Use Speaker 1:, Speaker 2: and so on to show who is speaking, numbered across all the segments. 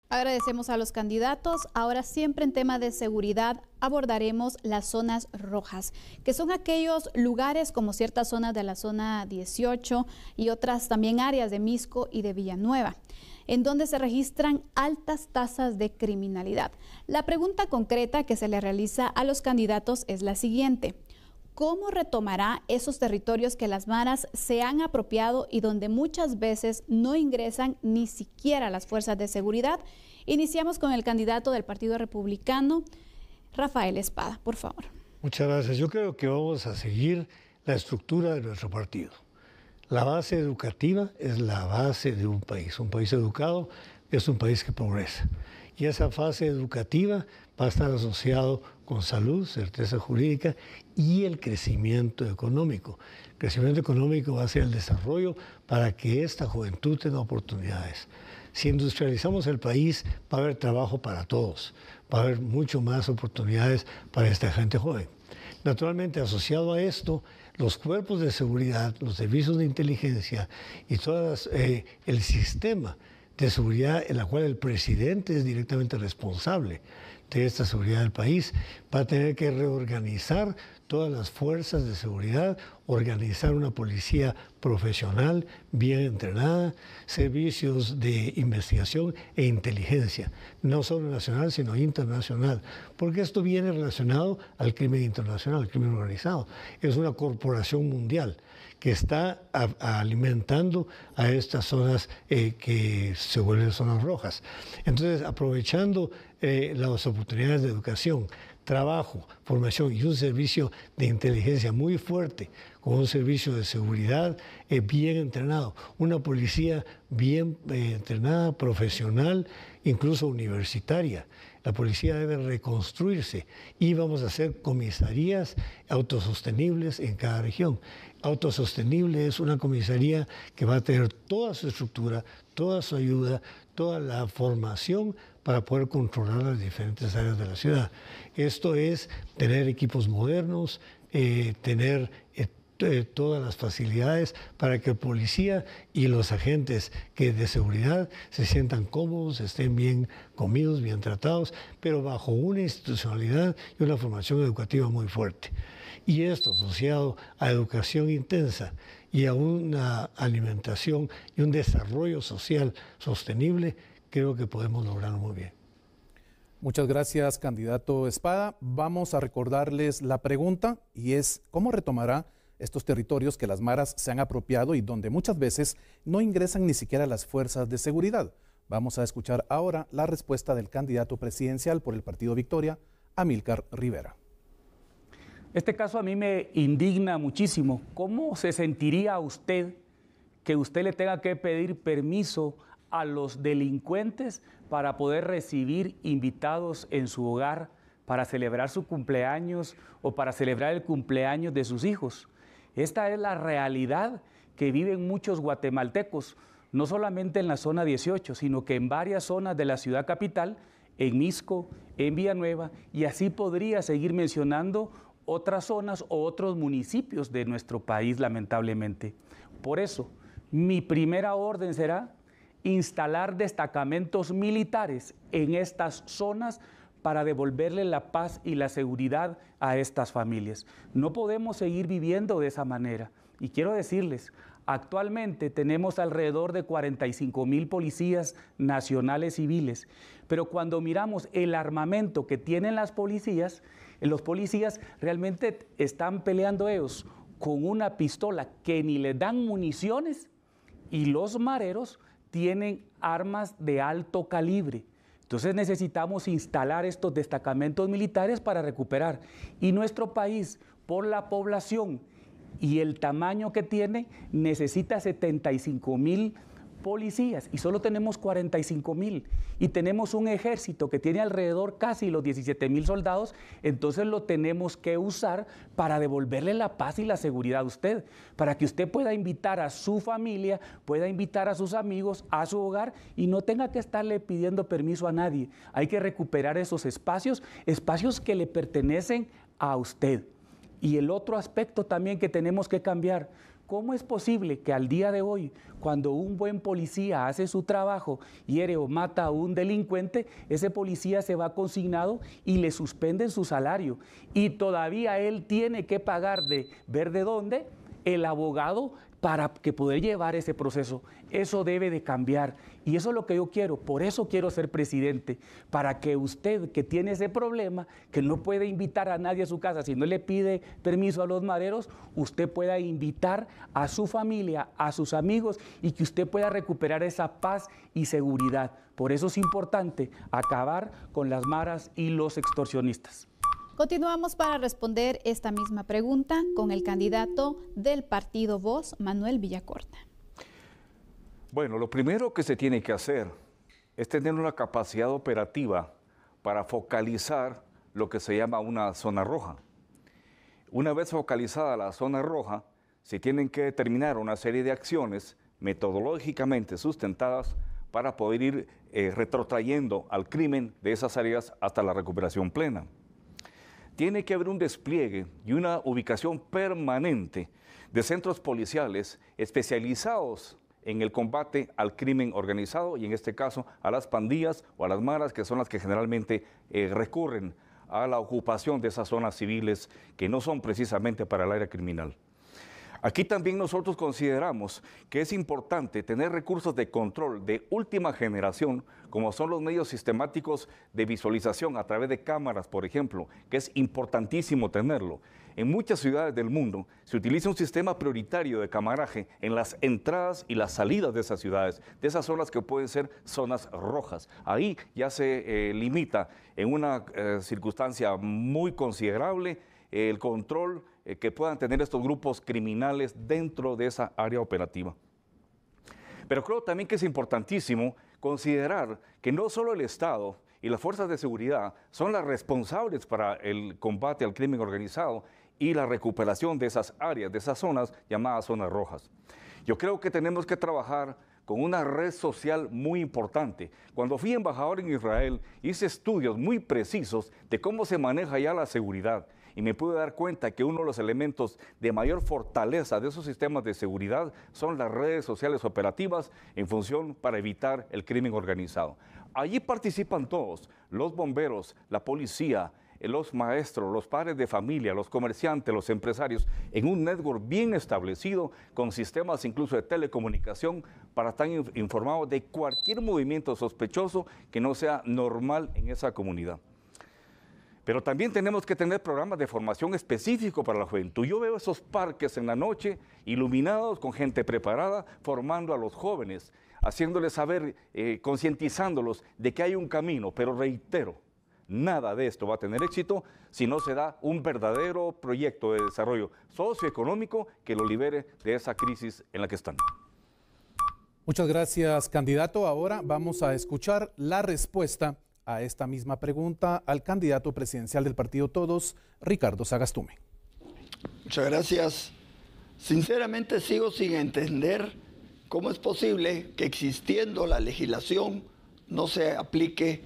Speaker 1: Agradecemos a los candidatos. Ahora siempre en tema de seguridad abordaremos las zonas rojas, que son aquellos lugares como ciertas zonas de la zona 18 y otras también áreas de Misco y de Villanueva, en donde se registran altas tasas de criminalidad. La pregunta concreta que se le realiza a los candidatos es la siguiente: ¿cómo retomará esos territorios que las maras se han apropiado y donde muchas veces no ingresan ni siquiera las fuerzas de seguridad? Iniciamos con el candidato del Partido Republicano, Rafael Espada, por favor.
Speaker 2: Muchas gracias. Yo creo que vamos a seguir la estructura de nuestro partido. La base educativa es la base de un país. Un país educado es un país que progresa. Y esa fase educativa va a estar asociado con salud, certeza jurídica y el crecimiento económico. El crecimiento económico va a ser el desarrollo para que esta juventud tenga oportunidades. Si industrializamos el país, va a haber trabajo para todos, va a haber mucho más oportunidades para esta gente joven. Naturalmente, asociado a esto, los cuerpos de seguridad, los servicios de inteligencia y todo el sistema de seguridad en la cual el presidente es directamente responsable de esta seguridad del país, va a tener que reorganizar todas las fuerzas de seguridad, organizar una policía profesional, bien entrenada, servicios de investigación e inteligencia, no solo nacional, sino internacional, porque esto viene relacionado al crimen internacional, al crimen organizado. Es una corporación mundial que está alimentando a estas zonas que se vuelven zonas rojas. Entonces, aprovechando las oportunidades de educación, trabajo, formación y un servicio de inteligencia muy fuerte, con un servicio de seguridad bien entrenado, una policía bien entrenada, profesional, incluso universitaria. La policía debe reconstruirse y vamos a hacer comisarías autosostenibles en cada región. Autosostenible es una comisaría que va a tener toda su estructura, toda su ayuda, toda la formación para poder controlar las diferentes áreas de la ciudad. Esto es tener equipos modernos, tener todas las facilidades para que el policía y los agentes de seguridad se sientan cómodos, estén bien comidos, bien tratados, pero bajo una institucionalidad y una formación educativa muy fuerte. Y esto asociado a educación intensa y a una alimentación y un desarrollo social sostenible, creo que podemos lograrlo muy bien.
Speaker 3: Muchas gracias, candidato Espada. Vamos a recordarles la pregunta y es: ¿cómo retomará estos territorios que las maras se han apropiado y donde muchas veces no ingresan ni siquiera las fuerzas de seguridad? Vamos a escuchar ahora la respuesta del candidato presidencial por el Partido Victoria, Amílcar Rivera.
Speaker 4: Este caso a mí me indigna muchísimo. ¿Cómo se sentiría usted que usted le tenga que pedir permiso a los delincuentes para poder recibir invitados en su hogar para celebrar su cumpleaños o para celebrar el cumpleaños de sus hijos? Esta es la realidad que viven muchos guatemaltecos, no solamente en la zona 18, sino que en varias zonas de la ciudad capital, en Misco, en Villanueva, y así podría seguir mencionando otras zonas o otros municipios de nuestro país, lamentablemente. Por eso, mi primera orden será instalar destacamentos militares en estas zonas para devolverle la paz y la seguridad a estas familias. No podemos seguir viviendo de esa manera. Y quiero decirles, actualmente tenemos alrededor de 45,000 policías nacionales civiles, pero cuando miramos el armamento que tienen los policías realmente están peleando ellos con una pistola que ni les dan municiones, y los mareros tienen armas de alto calibre. Entonces necesitamos instalar estos destacamentos militares para recuperar. Y nuestro país, por la población y el tamaño que tiene, necesita 75,000 policías y solo tenemos 45,000, y tenemos un ejército que tiene alrededor casi los 17,000 soldados. Entonces lo tenemos que usar para devolverle la paz y la seguridad a usted, para que usted pueda invitar a su familia, pueda invitar a sus amigos a su hogar y no tenga que estarle pidiendo permiso a nadie. Hay que recuperar esos espacios que le pertenecen a usted. Y el otro aspecto también que tenemos que cambiar, ¿Cómo es posible que al día de hoy, cuando un buen policía hace su trabajo, hiere o mata a un delincuente, ese policía se va consignado y le suspenden su salario? Y todavía él tiene que pagar de ver de dónde el abogado para que poder llevar ese proceso. Eso debe de cambiar y eso es lo que yo quiero. Por eso quiero ser presidente, para que usted, que tiene ese problema, que no puede invitar a nadie a su casa si no le pide permiso a los mareros, usted pueda invitar a su familia, a sus amigos, y que usted pueda recuperar esa paz y seguridad. Por eso es importante acabar con las maras y los extorsionistas.
Speaker 1: Continuamos para responder esta misma pregunta con el candidato del partido Voz, Manuel Villacorta.
Speaker 5: Bueno, lo primero que se tiene que hacer es tener una capacidad operativa para focalizar lo que se llama una zona roja. Una vez focalizada la zona roja, se tienen que determinar una serie de acciones metodológicamente sustentadas para poder ir retrotrayendo al crimen de esas áreas hasta la recuperación plena. Tiene que haber un despliegue y una ubicación permanente de centros policiales especializados en el combate al crimen organizado y en este caso a las pandillas o a las maras, que son las que generalmente recurren a la ocupación de esas zonas civiles que no son precisamente para el área criminal. Aquí también nosotros consideramos que es importante tener recursos de control de última generación, como son los medios sistemáticos de visualización a través de cámaras, por ejemplo, que es importantísimo tenerlo. En muchas ciudades del mundo se utiliza un sistema prioritario de camaraje en las entradas y las salidas de esas ciudades, de esas zonas que pueden ser zonas rojas. Ahí ya se limita en una circunstancia muy considerable el control que puedan tener estos grupos criminales dentro de esa área operativa. Pero creo también que es importantísimo considerar que no solo el Estado y las fuerzas de seguridad son las responsables para el combate al crimen organizado y la recuperación de esas áreas, de esas zonas llamadas zonas rojas. Yo creo que tenemos que trabajar con una red social muy importante. Cuando fui embajador en Israel, hice estudios muy precisos de cómo se maneja ya la seguridad y me pude dar cuenta que uno de los elementos de mayor fortaleza de esos sistemas de seguridad son las redes sociales operativas en función para evitar el crimen organizado. Allí participan todos, los bomberos, la policía, los maestros, los padres de familia, los comerciantes, los empresarios, en un network bien establecido con sistemas incluso de telecomunicación para estar informados de cualquier movimiento sospechoso que no sea normal en esa comunidad. Pero también tenemos que tener programas de formación específicos para la juventud. Yo veo esos parques en la noche iluminados con gente preparada, formando a los jóvenes, haciéndoles saber, concientizándolos de que hay un camino, pero reitero, nada de esto va a tener éxito si no se da un verdadero proyecto de desarrollo socioeconómico que lo libere de esa crisis en la que están.
Speaker 3: Muchas gracias, candidato. Ahora vamos a escuchar la respuesta a esta misma pregunta al candidato presidencial del partido Todos, Ricardo Sagastume.
Speaker 6: Muchas gracias. Sinceramente sigo sin entender cómo es posible que existiendo la legislación no se aplique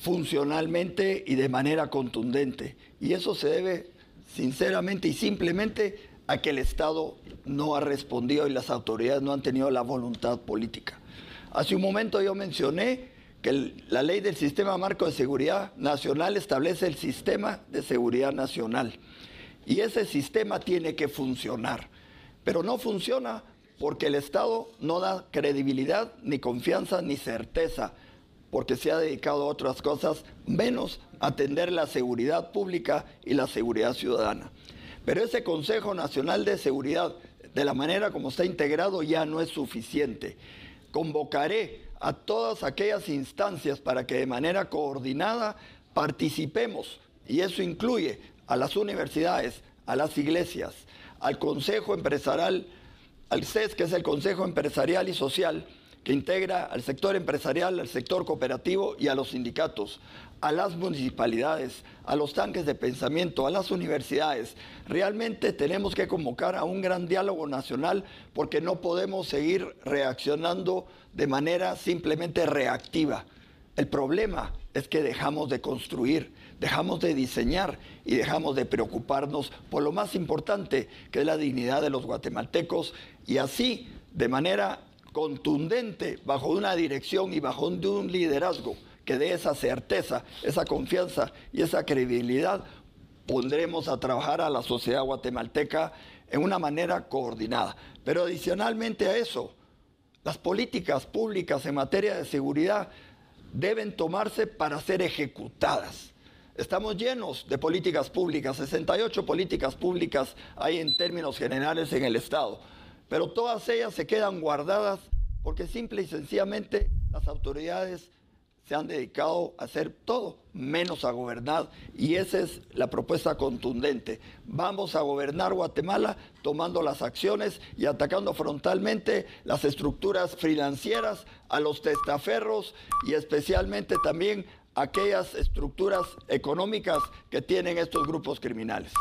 Speaker 6: funcionalmente y de manera contundente. Y eso se debe sinceramente y simplemente a que el Estado no ha respondido y las autoridades no han tenido la voluntad política. Hace un momento yo mencioné que la ley del Sistema Marco de Seguridad Nacional establece el Sistema de Seguridad Nacional. Y ese sistema tiene que funcionar. Pero no funciona porque el Estado no da credibilidad, ni confianza, ni certeza, porque se ha dedicado a otras cosas, menos a atender la seguridad pública y la seguridad ciudadana. Pero ese Consejo Nacional de Seguridad, de la manera como está integrado, ya no es suficiente. Convocaré a todas aquellas instancias para que de manera coordinada participemos, y eso incluye a las universidades, a las iglesias, al Consejo Empresarial, al CES, que es el Consejo Empresarial y Social, que integra al sector empresarial, al sector cooperativo y a los sindicatos, a las municipalidades, a los tanques de pensamiento, a las universidades. Realmente tenemos que convocar a un gran diálogo nacional porque no podemos seguir reaccionando de manera simplemente reactiva. El problema es que dejamos de construir, dejamos de diseñar y dejamos de preocuparnos por lo más importante, que es la dignidad de los guatemaltecos, y así, de manera contundente, bajo una dirección y bajo un liderazgo que dé esa certeza, esa confianza y esa credibilidad, pondremos a trabajar a la sociedad guatemalteca en una manera coordinada. Pero adicionalmente a eso, las políticas públicas en materia de seguridad deben tomarse para ser ejecutadas. Estamos llenos de políticas públicas, 68 políticas públicas hay en términos generales en el Estado, pero todas ellas se quedan guardadas porque simple y sencillamente las autoridades se han dedicado a hacer todo menos a gobernar, y esa es la propuesta contundente. Vamos a gobernar Guatemala tomando las acciones y atacando frontalmente las estructuras financieras, a los testaferros y especialmente también aquellas estructuras económicas que tienen estos grupos criminales.